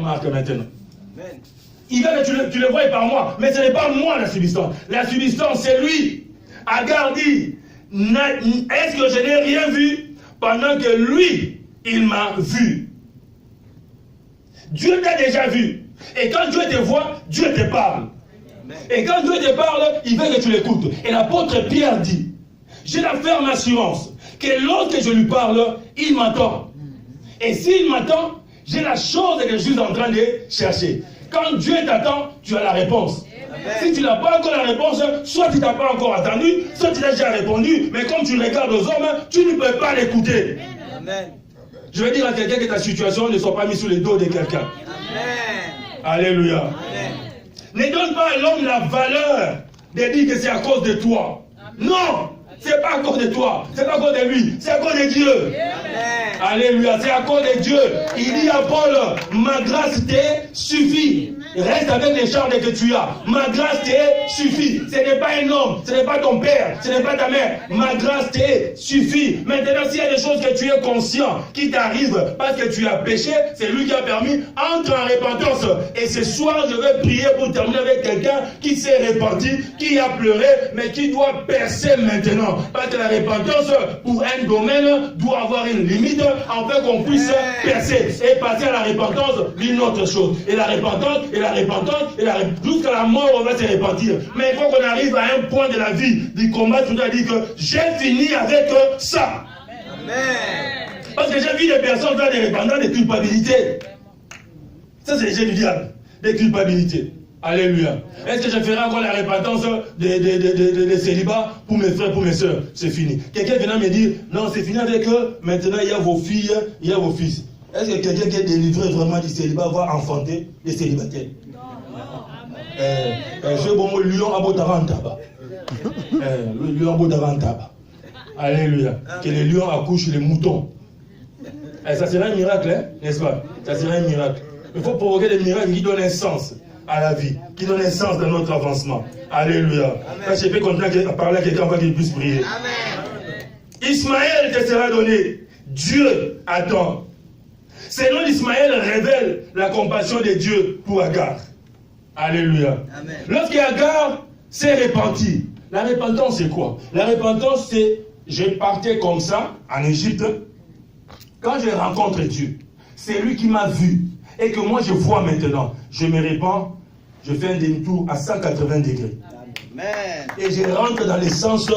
On marque maintenant. Il veut que tu le vois par moi, mais ce n'est pas moi la substance. La substance, c'est lui. Agar dit, est-ce que je n'ai rien vu pendant que lui, il m'a vu? Dieu t'a déjà vu. Et quand Dieu te voit, Dieu te parle. Et quand Dieu te parle, il veut que tu l'écoutes. Et l'apôtre Pierre dit, j'ai la ferme assurance que lorsque je lui parle, il m'entend. Et s'il m'entend, j'ai la chose que je suis en train de chercher. Quand Dieu t'attend, tu as la réponse. Si tu n'as pas encore la réponse, soit tu n'as pas encore attendu, soit tu l'as déjà répondu, mais comme tu regardes aux hommes, tu ne peux pas l'écouter. Je vais dire à quelqu'un que ta situation ne soit pas mise sous les dos de quelqu'un. Alléluia. Amen. Ne donne pas à l'homme la valeur de dire que c'est à cause de toi. Non, c'est pas à cause de toi, c'est pas à cause de lui, c'est à cause de Dieu. Amen. Alléluia, c'est à cause de Dieu. Il dit à Paul, ma grâce te suffit. Reste avec les charges que tu as. Ma grâce te suffit. Ce n'est pas un homme, ce n'est pas ton père, ce n'est pas ta mère. Ma grâce te suffit. Maintenant, s'il y a des choses que tu es conscient qui t'arrivent parce que tu as péché, c'est lui qui a permis. Entre en repentance. Et ce soir, je vais prier pour terminer avec quelqu'un qui s'est repenti, qui a pleuré, mais qui doit percer maintenant. Parce que la repentance, pour un domaine, doit avoir une limite afin qu'on puisse percer. Et passer à la repentance d'une autre chose. Et la repentance, jusqu'à la mort, on va se repentir. Mais il faut qu'on arrive à un point de la vie, du combat, tu dois dire que j'ai fini avec ça. Amen. Parce que j'ai vu des personnes faire des repentances de culpabilité. Ça, c'est le jeu du diable, des culpabilités. Alléluia. Est-ce que je ferai encore la repentance de célibat pour mes frères, pour mes soeurs? C'est fini. Quelqu'un vient me dire, non, c'est fini avec eux, maintenant il y a vos filles, il y a vos fils. Est-ce que quelqu'un qui est délivré vraiment du célibat va enfanter des célibataires? Je bon mot lion à Botarantaba. Le lion à Botarantaba. Alléluia. Que les lions accouchent les moutons. Ça serait un miracle, hein? N'est-ce pas? Ça serait un miracle. Il faut provoquer des miracles qui donnent un sens à la vie, qui donnent un sens dans notre avancement. Alléluia. Quand je peux continuer à parler à quelqu'un afin qu'il puisse prier. Amen. Ismaël te sera donné. Dieu attend. Ce nom d'Ismaël révèle la compassion de Dieu pour Agar. Alléluia. Lorsque Agar s'est repenti, la repentance c'est quoi? La repentance c'est, je partais comme ça en Égypte, quand je rencontre Dieu, c'est lui qui m'a vu, et que moi je vois maintenant, je me repens, je fais un demi-tour à 180 degrés. Amen. Et je rentre dans les sens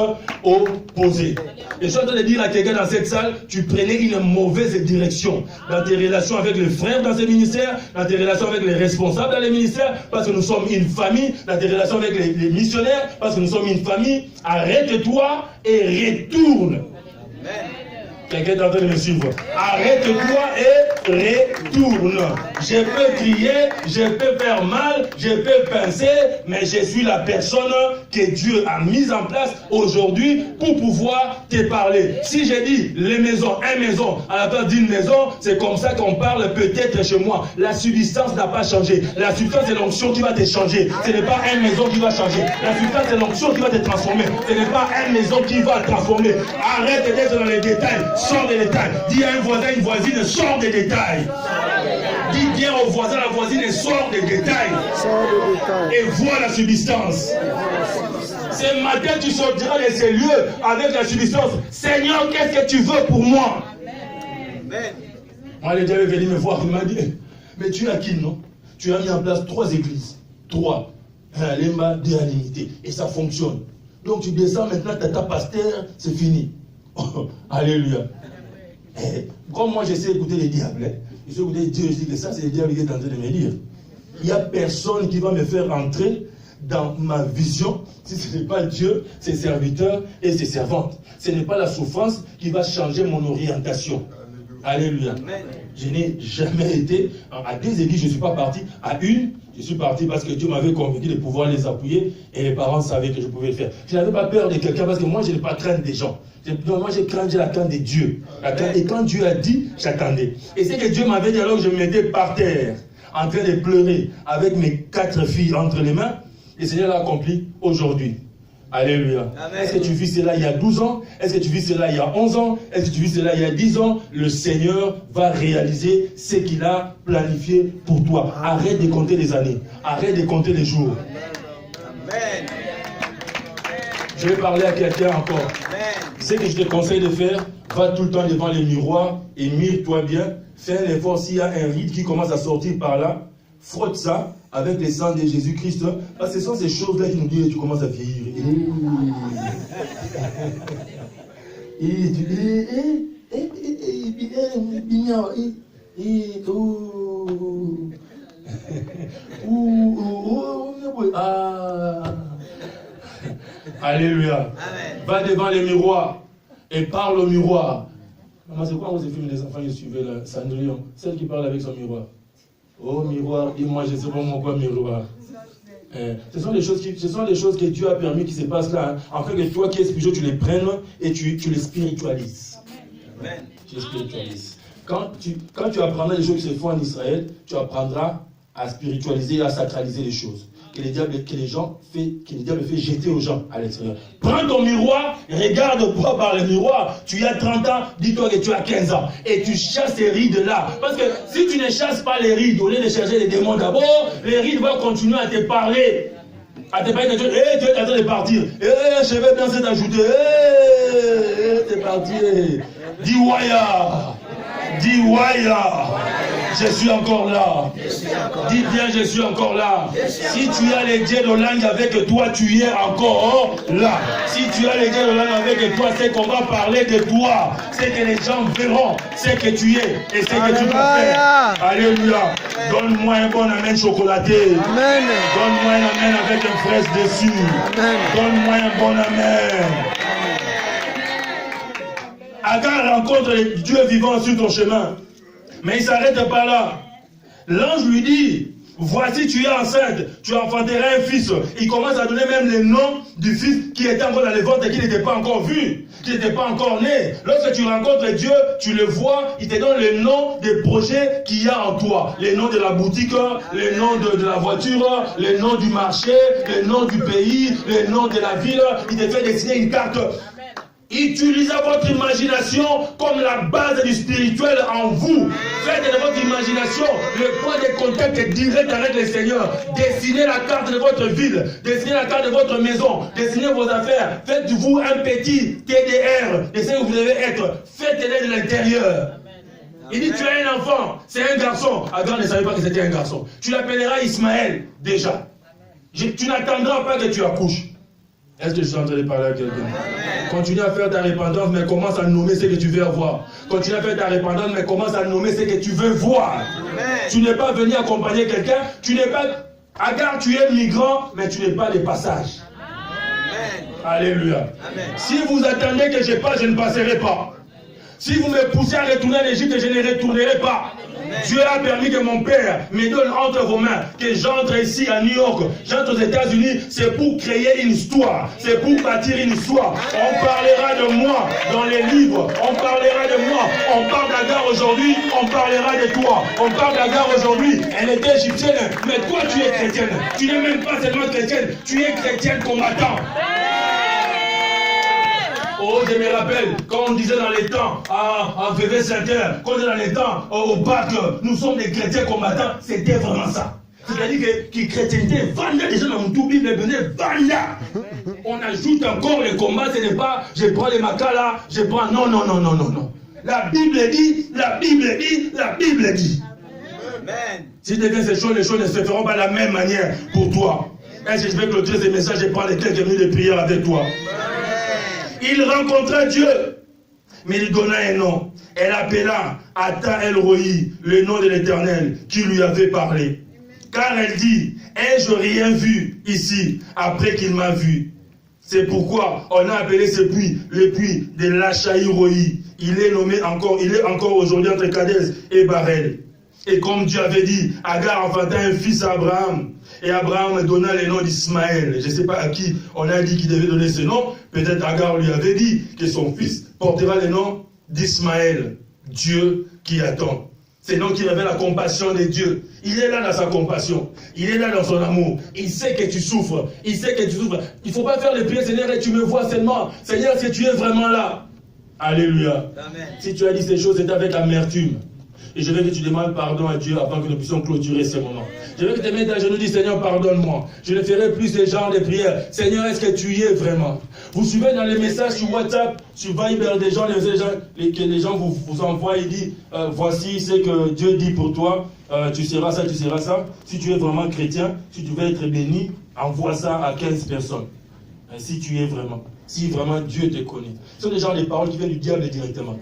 opposés. Et je suis en train de dire à quelqu'un dans cette salle, tu prenais une mauvaise direction dans tes relations avec les frères dans ces ministères, dans tes relations avec les responsables dans les ministères, parce que nous sommes une famille, dans tes relations avec les missionnaires, parce que nous sommes une famille. Arrête-toi et retourne. Amen. Quelqu'un est en train de me suivre. Arrête-toi et retourne. Je peux crier, je peux faire mal, je peux pincer, mais je suis la personne que Dieu a mise en place aujourd'hui pour pouvoir te parler. Si j'ai dit les maisons, une maison, à la place d'une maison, c'est comme ça qu'on parle peut-être chez moi. La substance n'a pas changé. La substance c'est l'onction qui va te changer. Ce n'est pas une maison qui va changer. La substance c'est l'onction qui va te transformer. Ce n'est pas une maison qui va te transformer. Arrête d'être dans les détails. Sors des détails. Dis à un voisin, une voisine, sors des détails. Dis bien au voisin, la voisine, sort des détails. Et vois la substance. Ce matin, tu sortiras de ces lieux avec la substance. Seigneur, qu'est-ce que tu veux pour moi? Amen. Moi, le diable est venu me voir, il m'a dit, mais tu as qui, non? Tu as mis en place 3 églises. 3. Un Lemba, 2 à l'unité. Et ça fonctionne. Donc tu descends maintenant, tu as ta pasteur, c'est fini. Alléluia. Comme moi, j'essaie d'écouter les diables. Je sais écouter Dieu, je dis que ça, c'est le diable qui est en train de me dire. Il n'y a personne qui va me faire entrer dans ma vision si ce n'est pas Dieu, ses serviteurs et ses servantes. Ce n'est pas la souffrance qui va changer mon orientation. Alléluia. Je n'ai jamais été à 2 églises, je ne suis pas parti à une. Je suis parti parce que Dieu m'avait convaincu de pouvoir les appuyer et les parents savaient que je pouvais le faire. Je n'avais pas peur de quelqu'un parce que moi, je n'ai pas crainte des gens. Moi, j'ai la crainte de Dieu. Et quand Dieu a dit, j'attendais. Et c'est que Dieu m'avait dit alors que je me mettais par terre, en train de pleurer, avec mes 4 filles entre les mains. Le Seigneur l'a accompli aujourd'hui. Alléluia. Est-ce que tu vis cela il y a 12 ans? Est-ce que tu vis cela il y a 11 ans? Est-ce que tu vis cela il y a 10 ans? Le Seigneur va réaliser ce qu'il a planifié pour toi. Arrête de compter les années. Arrête de compter les jours. Amen. Je vais parler à quelqu'un encore. Ce que je te conseille de faire, va tout le temps devant les miroirs et mire-toi bien. Fais un effort s'il y a un ride qui commence à sortir par là. Frotte ça avec le sang de Jésus-Christ. Parce que ce sont ces choses-là qui nous disent que tu commences à vieillir. Alléluia. Va devant les miroirs et parle au miroir. Maman, c'est quoi ces films des enfants qui suivaient là? Cendrillon, celle qui parle avec son miroir. Oh miroir, dis-moi, je ne sais pas quoi miroir. Ce sont les choses que Dieu a permis qui se passent là, hein, afin que toi qui es spirituel, tu les prennes et tu les spiritualises. Amen. Tu les spiritualises. Quand tu apprendras les choses qui se font en Israël, tu apprendras à spiritualiser et à sacraliser les choses. Que le diable fait jeter aux gens à l'extérieur. Prends ton miroir, regarde-toi par le miroir. Tu as 30 ans, dis-toi que tu as 15 ans. Et tu chasses ces rides-là. Parce que si tu ne chasses pas les rides, au lieu de chercher les démons d'abord, les rides vont continuer à te parler. À te parler de Dieu. Tu es en train de partir. Je vais bien t'ajouter. T'es parti. Dis Waya. Dis Waya. Je suis encore là. Dis bien, je suis encore là. Si tu as les dieux de langue avec toi, tu es encore là. Si tu as les dieux de langue avec toi, c'est qu'on va parler de toi. C'est que les gens verront ce que tu es et ce que tu peux faire. Alléluia. Donne-moi un bon amen chocolaté. Amen. Donne-moi un amen avec une fraise dessus. Amen. Donne-moi un bon amen. Agar rencontre le Dieu vivant sur ton chemin. Mais il ne s'arrête pas là. L'ange lui dit, voici tu es enceinte, tu enfanteras un fils. Il commence à donner même le nom du fils qui était encore dans le ventre et qui n'était pas encore vu, qui n'était pas encore né. Lorsque tu rencontres Dieu, tu le vois, il te donne le nom des projets qu'il y a en toi. Le nom de la boutique, le nom de la voiture, le nom du marché, le nom du pays, le nom de la ville. Il te fait dessiner une carte. Utilisez votre imagination comme la base du spirituel en vous. Faites de votre imagination le point de contact direct avec le Seigneur. Dessinez la carte de votre ville. Dessinez la carte de votre maison. Dessinez vos affaires. Faites-vous un petit TDR de ce que vous devez être. Faites-le de l'intérieur. Il dit, tu as un enfant, c'est un garçon. Agar ne savait pas que c'était un garçon. Tu l'appelleras Ismaël, déjà. Tu n'attendras pas que tu accouches. Est-ce que je suis en train de parler à quelqu'un? Continue à faire ta repentance, mais commence à nommer ce que tu veux avoir. Continue à faire ta repentance, mais commence à nommer ce que tu veux voir. Amen. Tu n'es pas venu accompagner quelqu'un. Tu n'es pas... Agar, tu es migrant, mais tu n'es pas de passage. Amen. Alléluia. Amen. Si vous attendez que je passe, je ne passerai pas. Si vous me poussez à retourner en Égypte, je ne retournerai pas. Dieu a permis que mon père me donne entre vos mains, que j'entre ici à New York, j'entre aux États-Unis, c'est pour créer une histoire, c'est pour bâtir une histoire. On parlera de moi dans les livres, on parlera de moi, on parle d'Agar aujourd'hui, on parlera de toi. On parle d'Agar aujourd'hui, elle était égyptienne, mais toi tu es chrétienne. Tu n'es même pas seulement chrétienne, tu es chrétienne combattant. Oh, je me rappelle, quand on disait dans les temps, à VV Saint-Terre, quand on disait dans les temps, au bac, nous sommes des chrétiens combattants, c'était vraiment ça. C'est-à-dire que chrétienté, Vanda, déjà dans mon tout Bible, Vanda. On ajoute encore le combat, ce n'est pas, je prends les macas là, je prends, non. La Bible dit, la Bible dit, la Bible dit. Amen. Si tu deviens ces choses, les choses ne se feront pas de la même manière pour toi. Est-ce que je vais clôturer ces messages et prendre les quelques minutes de prière avec toi? Il rencontra Dieu, mais il donna un nom. Elle appela Ata El Roi, le nom de l'Éternel, qui lui avait parlé. Car elle dit, ai-je rien vu ici, après qu'il m'a vu? C'est pourquoi on a appelé ce puits, le puits de l'Achaï Roi. Il est encore aujourd'hui entre Kadès et Barel. Et comme Dieu avait dit, Agar enfanta un fils à Abraham. Et Abraham donna le nom d'Ismaël. Je ne sais pas à qui on a dit qu'il devait donner ce nom. Peut-être Agar lui avait dit que son fils portera le nom d'Ismaël. Dieu qui attend. C'est donc qui révèle la compassion de Dieu. Il est là dans sa compassion. Il est là dans son amour. Il sait que tu souffres. Il sait que tu souffres. Il ne faut pas faire les prières, Seigneur, et tu me vois seulement. Seigneur, si tu es vraiment là. Alléluia. Amen. Si tu as dit ces choses, c'est avec amertume. Et je veux que tu demandes pardon à Dieu avant que nous puissions clôturer ce moment. Je veux que tu te mettes à genoux et dis, Seigneur, pardonne-moi. Je ne ferai plus ce genre de prières. Seigneur, est-ce que tu y es vraiment? Vous suivez dans les messages sur WhatsApp, sur Viber, des gens, que les gens vous envoient et disent, voici ce que Dieu dit pour toi, tu seras ça, tu seras ça. Si tu es vraiment chrétien, si tu veux être béni, envoie ça à 15 personnes. Si tu es vraiment. Si vraiment Dieu te connaît. Ce sont des gens, des paroles qui viennent du diable directement.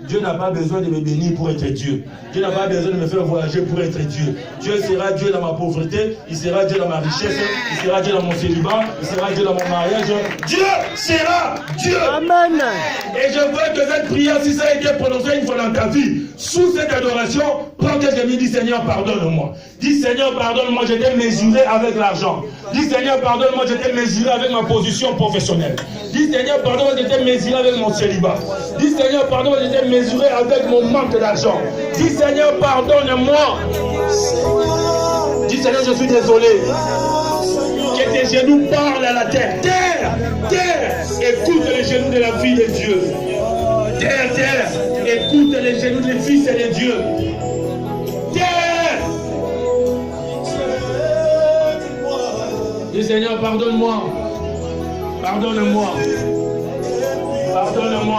Dieu n'a pas besoin de me bénir pour être Dieu. Dieu n'a pas besoin de me faire voyager pour être Dieu. Dieu sera Dieu dans ma pauvreté, il sera Dieu dans ma richesse, il sera Dieu dans mon célibat, il sera Dieu dans mon mariage. Dieu sera Dieu. Amen. Et je veux que cette prière, si ça a été prononcé une fois dans ta vie, sous cette adoration, prends quelques minutes, dis Seigneur, pardonne-moi. Dis Seigneur, pardonne-moi, j'étais mesuré avec l'argent. Dis Seigneur, pardonne-moi, j'étais mesuré avec ma position professionnelle. Dis Seigneur, pardonne-moi, j'étais mesuré avec mon célibat. Dis Seigneur, pardonne-moi, j'étais mesuré avec mon manque d'argent. Dis Seigneur, pardonne-moi. Dis Seigneur, je suis désolé. Que tes genoux parlent à la terre. Terre, terre, écoute les genoux de la fille de Dieu. Terre, terre, écoute les genoux des fils et de Dieu. Terre. Dis Seigneur, pardonne-moi. Pardonne-moi. Pardonne-moi.